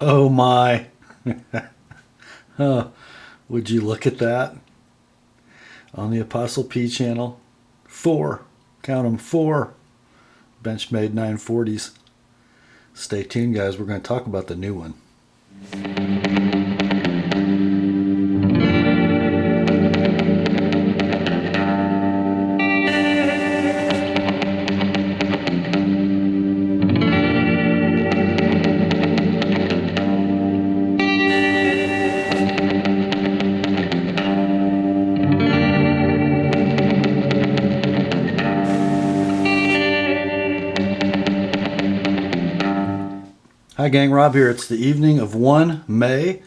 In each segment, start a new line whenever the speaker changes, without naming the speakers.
Oh my. Oh, would you look at that on the Apostle P channel? 4, count them, 4 Benchmade 940s. Stay tuned, guys. We're going to talk about the new one. Hi gang, Rob here. It's the evening of 1 May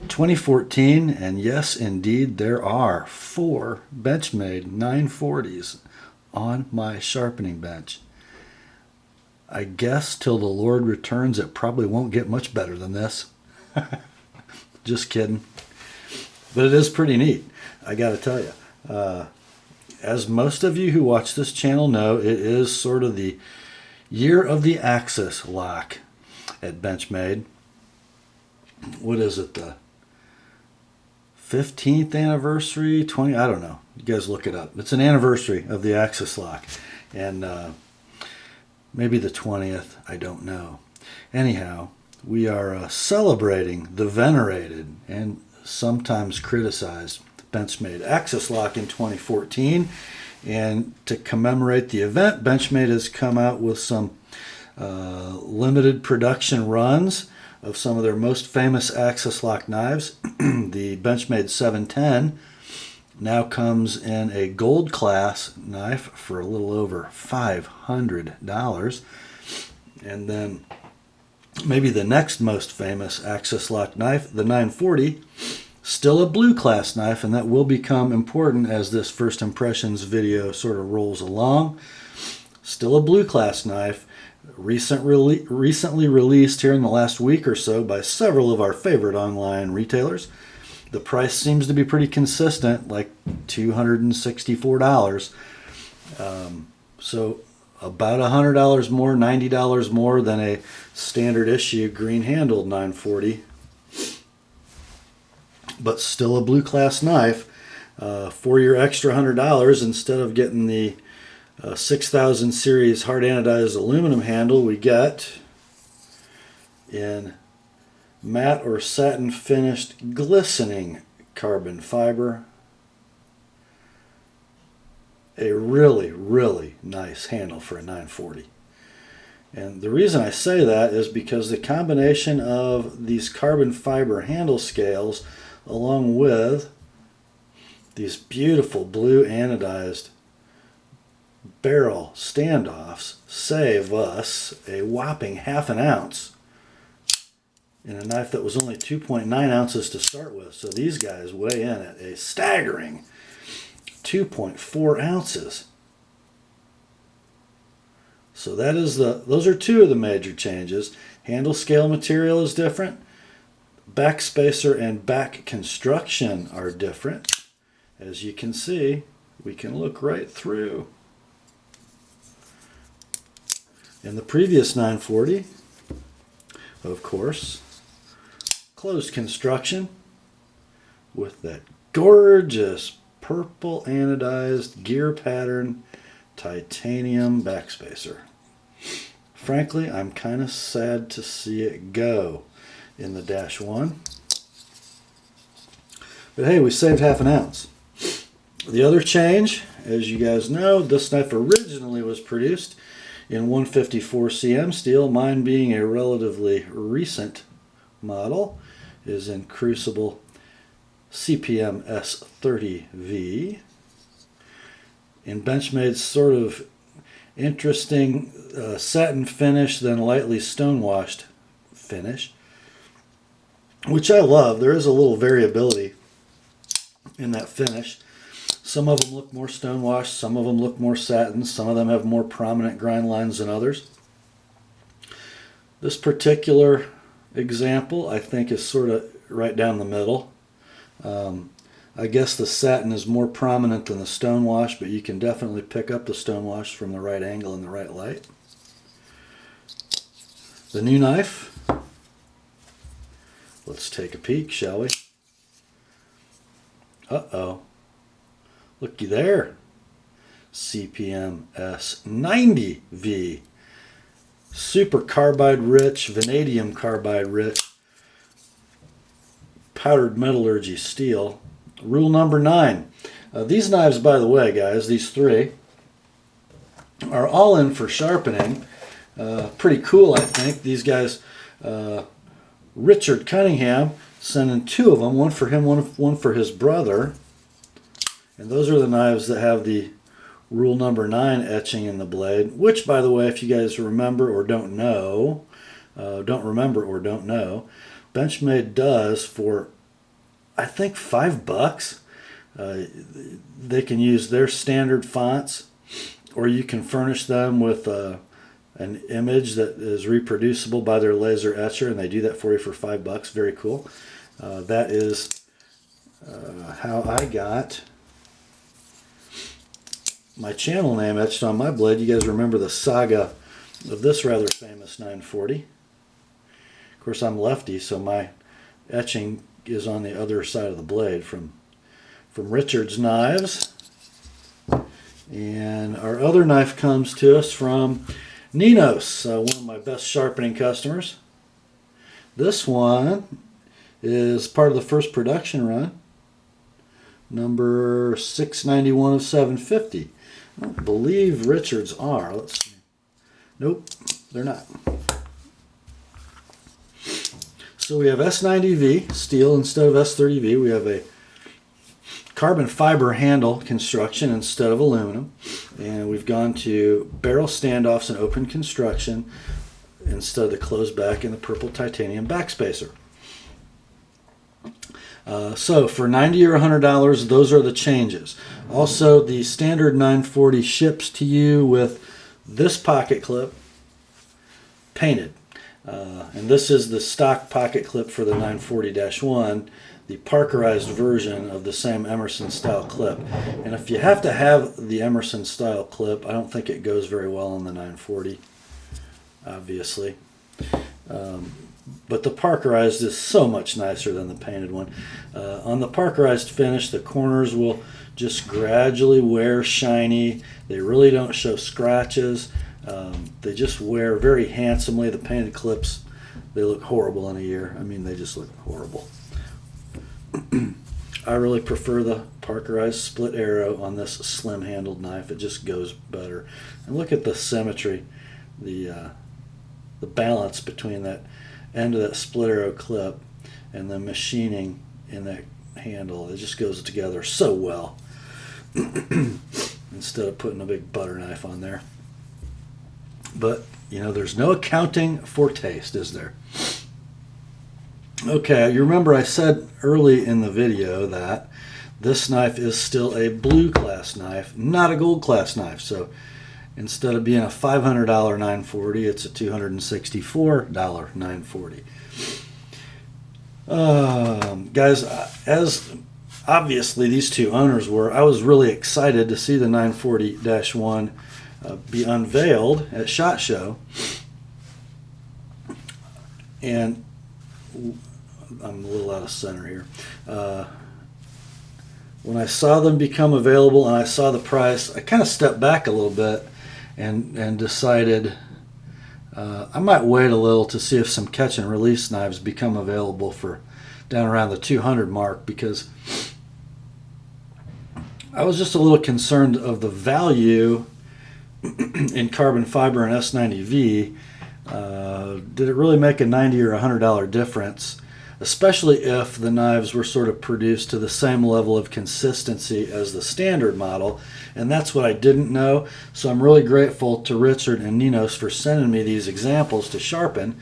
2014, and yes, indeed, there are 4 Benchmade 940s on my sharpening bench. I guess till the Lord returns, it probably won't get much better than this. Just kidding. But it is pretty neat, I gotta tell you. As most of you who watch this channel know, it is sort of the year of the axis lock at Benchmade. What is it, the 15th anniversary, 20, I don't know, you guys look it up. It's an anniversary of the axis lock, and maybe the 20th, I don't know. Anyhow, we are celebrating the venerated and sometimes criticized Benchmade axis lock in 2014, and to commemorate the event, Benchmade has come out with some limited production runs of some of their most famous axis lock knives. The Benchmade 710 now comes in a gold class knife for a little over $500. And then maybe the next most famous axis lock knife, the 940, still a blue class knife, and that will become important as this first impressions video sort of rolls along. Still a blue class knife. Recently released here in the last week or so by several of our favorite online retailers. The price seems to be pretty consistent, like $264. So about $100 more, $90 more than a standard issue green handled 940. But still a blue class knife. For your extra $100, instead of getting the 6000 series hard anodized aluminum handle, we get in matte or satin finished glistening carbon fiber. A really, really nice handle for a 940. And the reason I say that is because the combination of these carbon fiber handle scales along with these beautiful blue anodized barrel standoffs save us a whopping ½ an ounce in a knife that was only 2.9 ounces to start with. So these guys weigh in at a staggering 2.4 ounces. So that is those are 2 of the major changes. Handle scale material is different. Back spacer and back construction are different. As you can see, we can look right through. In the previous 940, of course, closed construction with that gorgeous purple anodized gear pattern titanium backspacer. Frankly, I'm kind of sad to see it go in the Dash 1. But hey, we saved ½ an ounce. The other change, as you guys know, this knife originally was produced in 154 cm steel. Mine being a relatively recent model is in Crucible CPM S90V. In Benchmade's sort of interesting satin finish, then lightly stonewashed finish, which I love. There is a little variability in that finish. Some of them look more stonewashed, some of them look more satin, some of them have more prominent grind lines than others. This particular example, I think, is sort of right down the middle. I guess the satin is more prominent than the stonewash, but you can definitely pick up the stonewash from the right angle and the right light. The new knife Let's take a peek, shall we? Uh-oh. Looky there. CPM S90V. Super carbide rich, vanadium carbide rich, powdered metallurgy steel. Rule number 9. These knives, by the way, guys, these 3, are all in for sharpening. Pretty cool, I think. These guys, Richard Cunningham, sending 2 of them, one for him, one for his brother. And those are the knives that have the rule number 9 etching in the blade, which, by the way, if you guys remember or don't know, Benchmade does for, I think, $5. They can use their standard fonts, or you can furnish them with an image that is reproducible by their laser etcher, and they do that for you for $5. Very cool. That is how I got my channel name etched on my blade. You guys remember the saga of this rather famous 940. Of course, I'm lefty, so my etching is on the other side of the blade from Richard's knives. And our other knife comes to us from Ninos, one of my best sharpening customers. This one is part of the first production run, number 691 of 750. I don't believe Richards are. Let's see. Nope, they're not. So we have S90V steel instead of S30V. We have a carbon fiber handle construction instead of aluminum. And we've gone to barrel standoffs and open construction instead of the closed back and the purple titanium backspacer. So for $90 or $100, those are the changes. Also, the standard 940 ships to you with this pocket clip painted. And this is the stock pocket clip for the 940-1, the Parkerized version of the same Emerson style clip. And if you have to have the Emerson style clip, I don't think it goes very well on the 940, obviously. But the Parkerized is so much nicer than the painted one. On the Parkerized finish, the corners will just gradually wear shiny. They really don't show scratches. They just wear very handsomely. The painted clips, they look horrible in a year. I mean, they just look horrible. I really prefer the Parkerized split arrow on this slim-handled knife. It just goes better. And look at the symmetry, the balance between that end of that split arrow clip and the machining in that handle. It just goes together so well instead of putting a big butter knife on there. But, you know, there's no accounting for taste, is there? Okay, you remember I said early in the video that this knife is still a blue class knife, not a gold class knife. So instead of being a $500 940, it's a $264 940. Guys, as obviously these two owners were, I was really excited to see the 940-1 be unveiled at SHOT Show. And I'm a little out of center here. When I saw them become available and I saw the price, I kind of stepped back a little bit and decided I might wait a little to see if some catch and release knives become available for down around the 200 mark, because I was just a little concerned of the value in carbon fiber and S90V. Did it really make a $90 or $100 difference, especially if the knives were sort of produced to the same level of consistency as the standard model? And that's what I didn't know. So I'm really grateful to Richard and Ninos for sending me these examples to sharpen,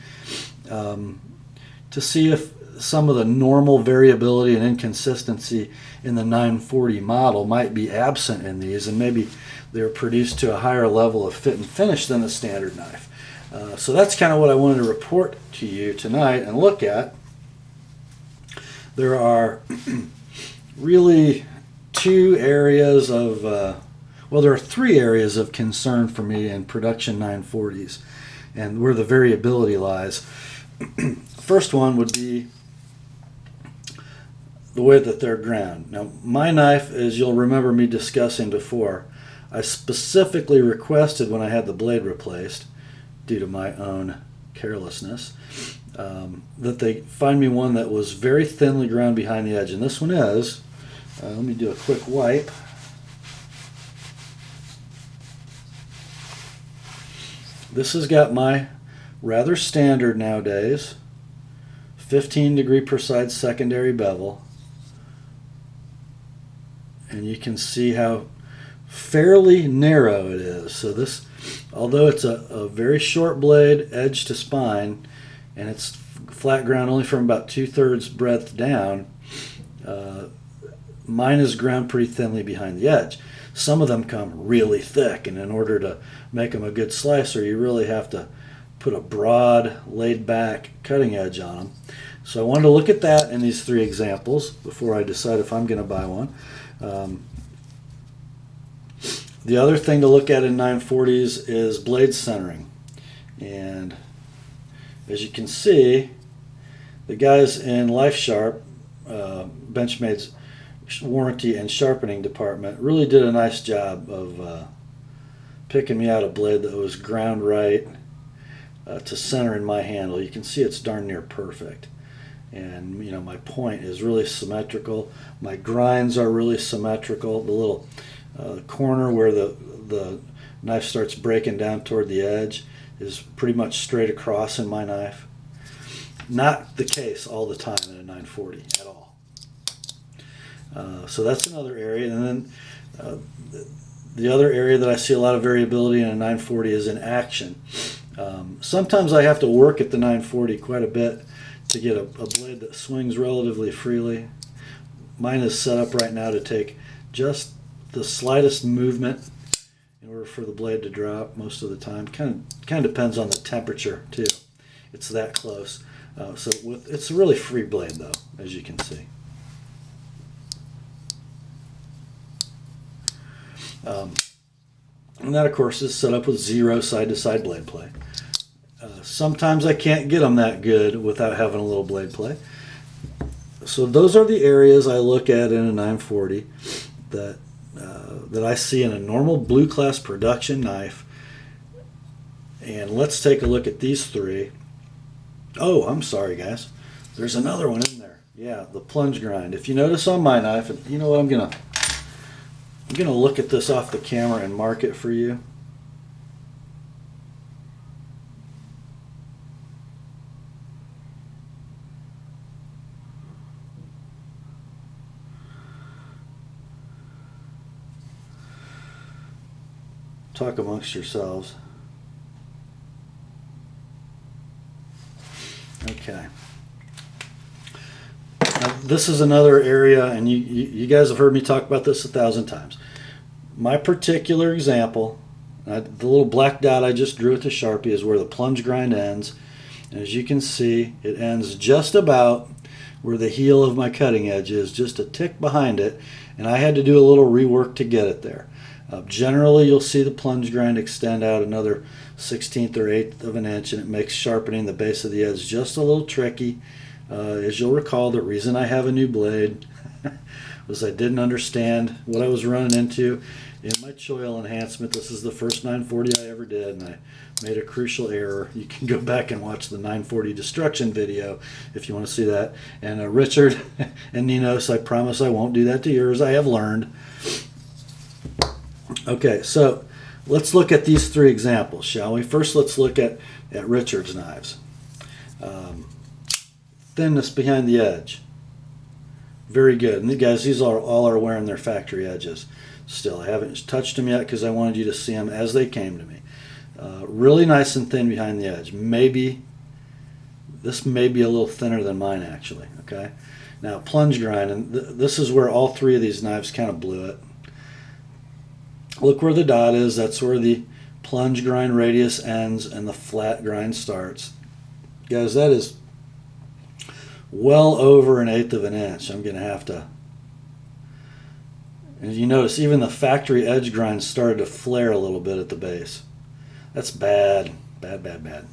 to see if some of the normal variability and inconsistency in the 940 model might be absent in these, and maybe they're produced to a higher level of fit and finish than the standard knife. So that's kind of what I wanted to report to you tonight and look at. There are really two areas of, well, there are three areas of concern for me in production 940s and where the variability lies. First one would be the way that they're ground. Now, my knife, as you'll remember me discussing before, I specifically requested when I had the blade replaced, due to my own carelessness, that they find me one that was very thinly ground behind the edge. And this one is. Let me do a quick wipe. This has got my rather standard nowadays 15-degree precise secondary bevel. And you can see how fairly narrow it is. So this, although it's a very short blade, edge to spine, and it's flat ground only from about 2/3 breadth down, mine is ground pretty thinly behind the edge. Some of them come really thick, and in order to make them a good slicer, you really have to put a broad, laid-back cutting edge on them. So I wanted to look at that in these 3 examples before I decide if I'm going to buy one. The other thing to look at in 940s is blade centering. And as you can see, the guys in Life Sharp, Benchmade's warranty and sharpening department, really did a nice job of picking me out a blade that was ground right to center in my handle. You can see it's darn near perfect. And you know, my point is really symmetrical. My grinds are really symmetrical. The little corner where the knife starts breaking down toward the edge is pretty much straight across in my knife. Not the case all the time in a 940 at all. So that's another area. And then the other area that I see a lot of variability in a 940 is in action. Sometimes I have to work at the 940 quite a bit to get a blade that swings relatively freely. Mine is set up right now to take just the slightest movement in order for the blade to drop most of the time. Kind of depends on the temperature too. It's that close. It's a really free blade though, as you can see. And that of course is set up with 0 side-to-side blade play. Sometimes I can't get them that good without having a little blade play. So those are the areas I look at in a 940 that I see in a normal blue class production knife. And let's take a look at these 3. Oh, I'm sorry guys. There's another one in there. Yeah, the plunge grind. If you notice on my knife, and you know what, I'm gonna look at this off the camera and mark it for you. Talk amongst yourselves. Okay. Now, this is another area, and you guys have heard me talk about this 1,000 times. My particular example, the little black dot I just drew with the Sharpie is where the plunge grind ends. And as you can see, it ends just about where the heel of my cutting edge is, just a tick behind it. And I had to do a little rework to get it there. Generally, you'll see the plunge grind extend out another 1/16 or 1/8 of an inch, and it makes sharpening the base of the edge just a little tricky. As you'll recall, the reason I have a new blade was I didn't understand what I was running into in my choil enhancement. This is the first 940 I ever did, and I made a crucial error. You can go back and watch the 940 destruction video if you want to see that. And Richard and Ninos, I promise I won't do that to yours. I have learned. Okay, so let's look at these 3 examples, shall we? First, let's look at Richard's knives. Thinness behind the edge. Very good. And guys, these all are wearing their factory edges still. I haven't touched them yet because I wanted you to see them as they came to me. Really nice and thin behind the edge. This may be a little thinner than mine actually. Okay. Now plunge grind, and this is where all 3 of these knives kind of blew it. Look where the dot is. That's where the plunge grind radius ends and the flat grind starts. Guys, that is well over 1/8 of an inch. I'm going to have to... And you notice even the factory edge grind started to flare a little bit at the base. That's bad. Bad, bad, bad.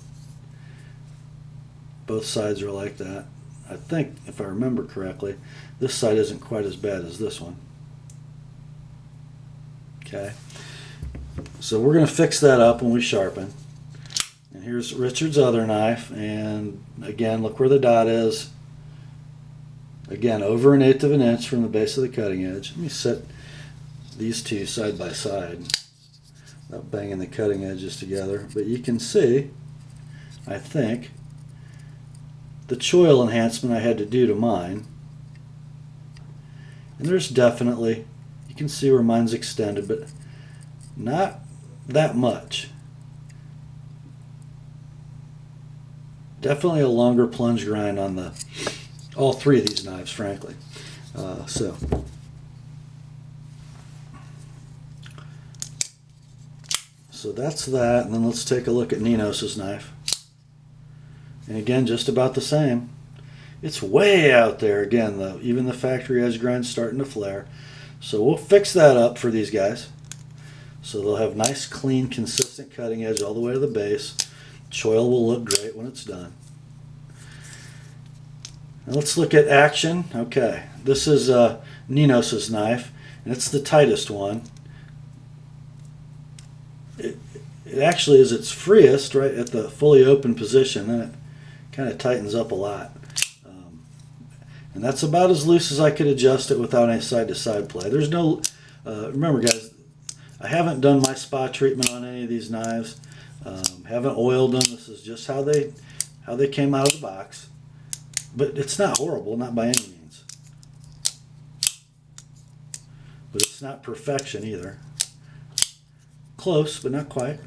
Both sides are like that. I think, if I remember correctly, this side isn't quite as bad as this one. Okay, so we're going to fix that up when we sharpen. And here's Richard's other knife, and again, look where the dot is. Again, over 1/8 of an inch from the base of the cutting edge. Let me set these two side by side without banging the cutting edges together. But you can see, I think, the choil enhancement I had to do to mine. And there's definitely, you can see where mine's extended, but not that much. Definitely a longer plunge grind on all three of these knives, frankly. So that's that, and then let's take a look at Ninos's knife. And again, just about the same. It's way out there again, though. Even the factory edge grind's starting to flare. So we'll fix that up for these guys. So they'll have nice, clean, consistent cutting edge all the way to the base. Choil will look great when it's done. Now let's look at action. Okay, this is Ninos's knife, and it's the tightest one. It actually is its freest right at the fully open position, and it kind of tightens up a lot. And that's about as loose as I could adjust it without any side-to-side play. There's no, remember guys, I haven't done my spa treatment on any of these knives. Haven't oiled them. This is just how they came out of the box. But it's not horrible, not by any means. But it's not perfection either. Close, but not quite.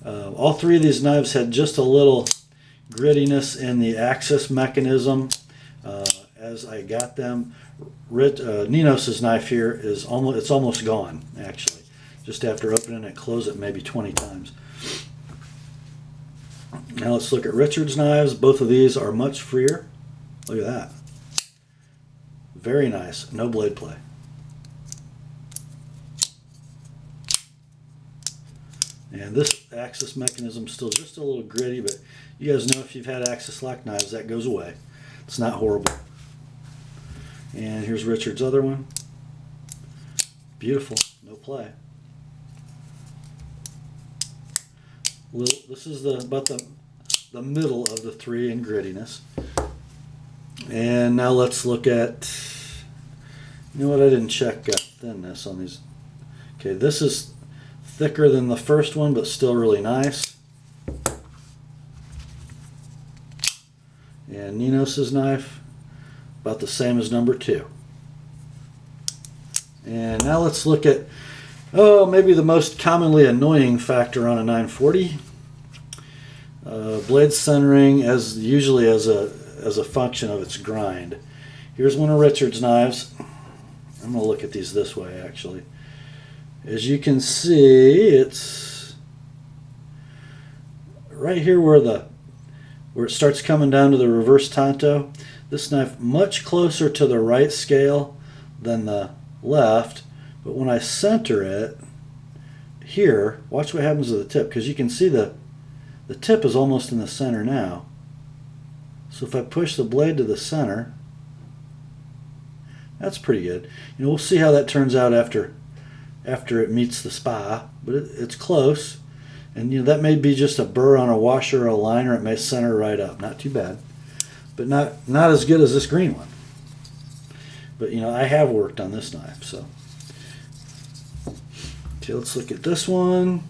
All three of these knives had just a little grittiness in the axis mechanism as I got them. Ninos's knife here is almost gone, actually. Just after opening it, close it maybe 20 times. Now let's look at Richard's knives. Both of these are much freer. Look at that. Very nice. No blade play. And this axis mechanism is still just a little gritty, but you guys know if you've had axis lock knives, that goes away. It's not horrible. And here's Richard's other one. Beautiful. No play. This is about the middle of the three in grittiness. And now let's look at, you know what, I didn't check thinness on these. Okay, this is thicker than the first one, but still really nice. And Ninos's knife, about the same as number 2. And now let's look at, maybe the most commonly annoying factor on a 940. Blade centering usually as a function of its grind. Here's one of Richard's knives. I'm going to look at these this way, actually. As you can see, it's right here where it starts coming down to the reverse tanto. This knife much closer to the right scale than the left, but when I center it here, watch what happens to the tip, because you can see the tip is almost in the center now. So if I push the blade to the center, that's pretty good. You know, we'll see how that turns out after it meets the spa, but it's close. And you know, that may be just a burr on a washer or a liner. It may center right up. Not too bad, but not as good as this green one. But you know, I have worked on this knife, so. Okay, let's look at this one.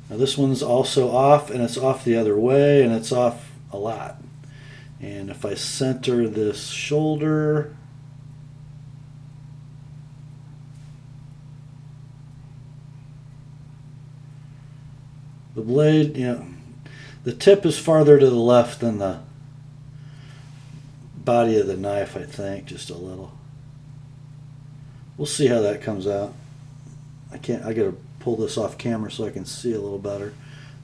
Now this one's also off, and it's off the other way, and it's off a lot. And if I center this shoulder, the blade, you know, the tip is farther to the left than the body of the knife, I think, just a little. We'll see how that comes out. I gotta pull this off camera so I can see a little better.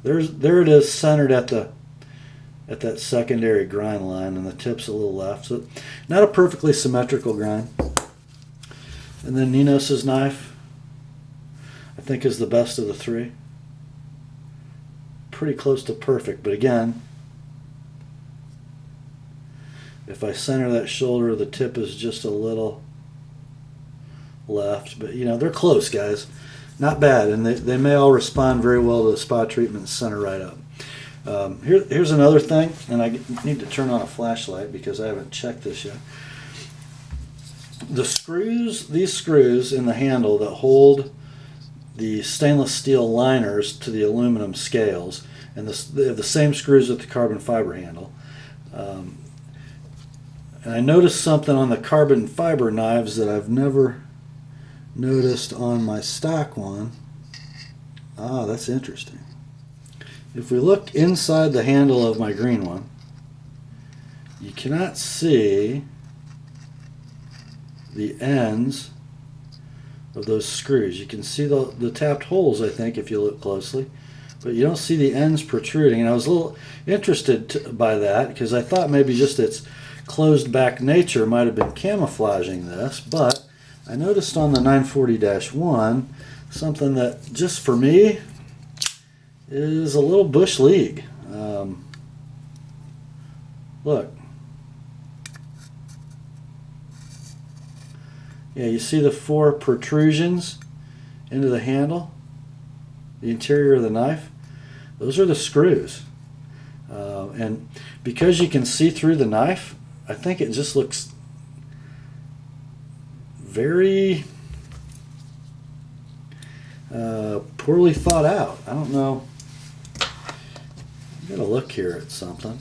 There it is, centered at that secondary grind line, and the tip's a little left. So not a perfectly symmetrical grind. And then Ninos's knife, I think, is the best of the three. Pretty close to perfect, but again, If I center that shoulder, the tip is just a little left. But, you know, they're close, guys. Not bad, and they may all respond very well to the spa treatment and center right up. Here's another thing, and I need to turn on a flashlight because I haven't checked this yet. The screws, these screws in the handle that hold the stainless steel liners to the aluminum scales, and they have the same screws with the carbon fiber handle. And I noticed something on the carbon fiber knives that I've never noticed on my stock one. Ah, that's interesting. If we look inside the handle of my green one, you cannot see the ends of those screws. You can see the tapped holes, I think, if you look closely, but you don't see the ends protruding. And I was a little interested by that because I thought maybe just its closed back nature might have been camouflaging this, but I noticed on the 940-1 something that just for me is a little bush league. Look. Yeah, you see the 4 protrusions into the handle, the interior of the knife? Those are the screws. And because you can see through the knife, I think it just looks very poorly thought out. I don't know. I'm going to look here at something.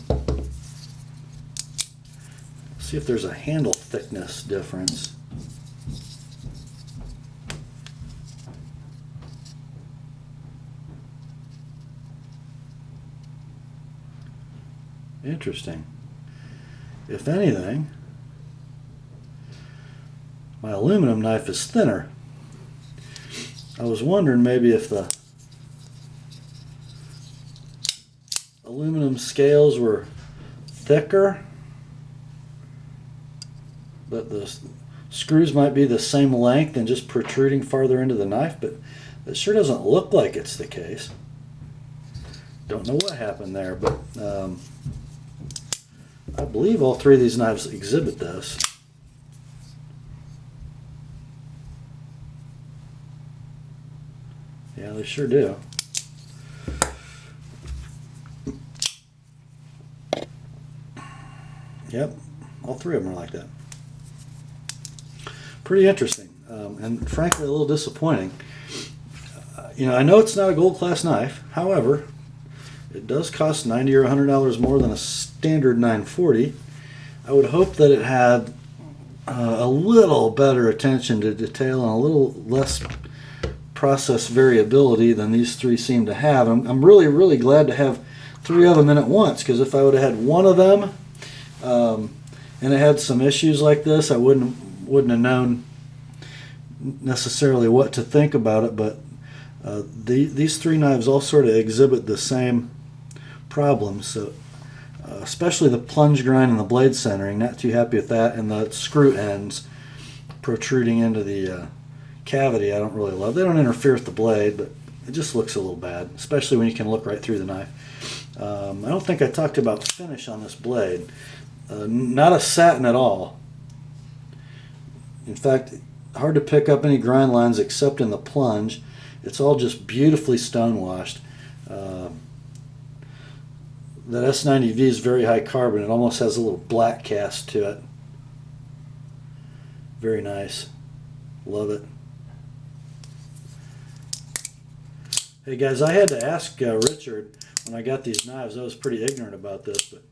See if there's a handle thickness difference. Interesting. If anything, my aluminum knife is thinner. I was wondering maybe if the aluminum scales were thicker, but the screws might be the same length and just protruding farther into the knife, but it sure doesn't look like it's the case. Don't know what happened there, but I believe all 3 of these knives exhibit this. Yeah, they sure do. Yep, all 3 of them are like that. Pretty interesting, and frankly a little disappointing. You know, I know it's not a gold class knife, however, it does cost $90 or $100 more than a standard 940. I would hope that it had a little better attention to detail and a little less process variability than these 3 seem to have. I'm really, really glad to have 3 of them in at once, because if I would have had one of them and it had some issues like this, I wouldn't have known necessarily what to think about it. But these 3 knives all sort of exhibit the same problems. So especially the plunge grind and the blade centering, not too happy with that, and the screw ends protruding into the cavity I don't really love. They don't interfere with the blade, but it just looks a little bad, especially when you can look right through the knife. I don't think I talked about finish on this blade. Not a satin at all. In fact, hard to pick up any grind lines except in the plunge. It's all just beautifully stonewashed. That S90V is very high carbon. It almost has a little black cast to it. Very nice. Love it. Hey guys, I had to ask Richard when I got these knives. I was pretty ignorant about this, but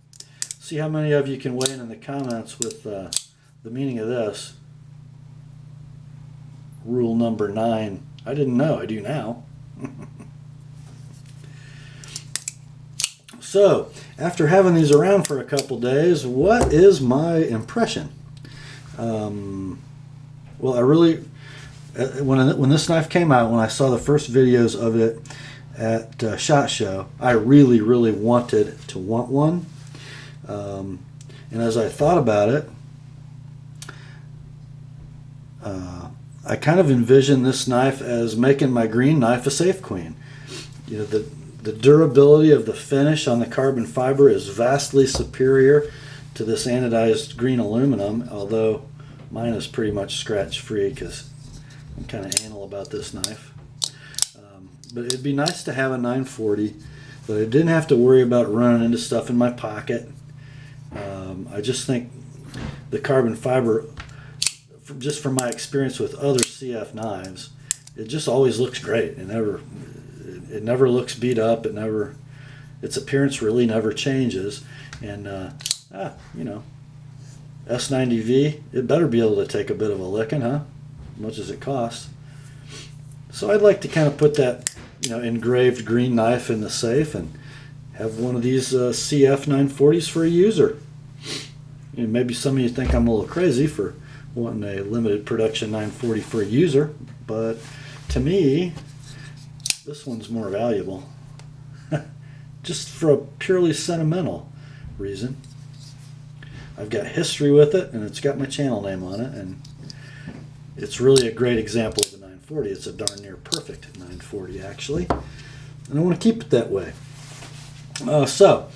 see how many of you can weigh in the comments with the meaning of this. Rule number 9. I didn't know. I do now. So, after having these around for a couple days, what is my impression? Well, I really, when this knife came out, when I saw the first videos of it at SHOT Show, I really, really wanted to want one. And as I thought about it, I kind of envisioned this knife as making my green knife a safe queen. You know, the durability of the finish on the carbon fiber is vastly superior to this anodized green aluminum, although mine is pretty much scratch free because I'm kind of anal about this knife. But it'd be nice to have a 940 that I didn't have to worry about running into stuff in my pocket. I just think the carbon fiber, just from my experience with other CF knives, it just always looks great. It never looks beat up. Its appearance really never changes. And S90V, it better be able to take a bit of a licking, huh? As much as it costs. So I'd like to kind of put that, engraved green knife in the safe and have one of these CF 940s for a user. Maybe some of you think I'm a little crazy for wanting a limited production 940 for a user, but to me, this one's more valuable. Just for a purely sentimental reason. I've got history with it, and it's got my channel name on it, and it's really a great example of a 940. It's a darn near perfect 940, actually, and I want to keep it that way. So,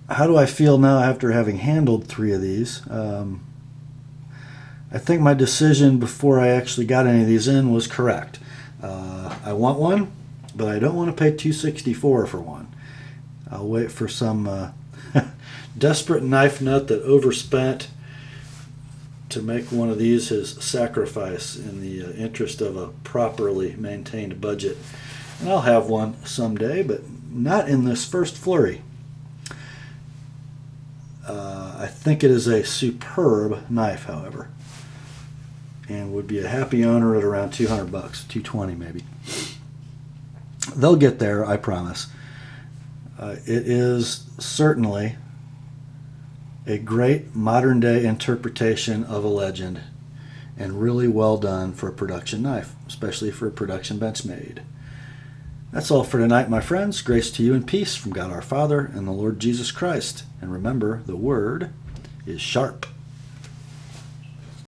how do I feel now after having handled 3 of these? I think my decision before I actually got any of these in was correct. I want one, but I don't want to pay $264 for one. I'll wait for some desperate knife nut that overspent to make one of these his sacrifice in the interest of a properly maintained budget. And I'll have one someday, but not in this first flurry. I think it is a superb knife, however, and would be a happy owner at around $200, $220 maybe. They'll get there, I promise. It is certainly a great modern day interpretation of a legend, and really well done for a production knife, especially for a production Benchmade. That's all for tonight, my friends. Grace to you and peace from God our Father and the Lord Jesus Christ. And remember, the word is sharp.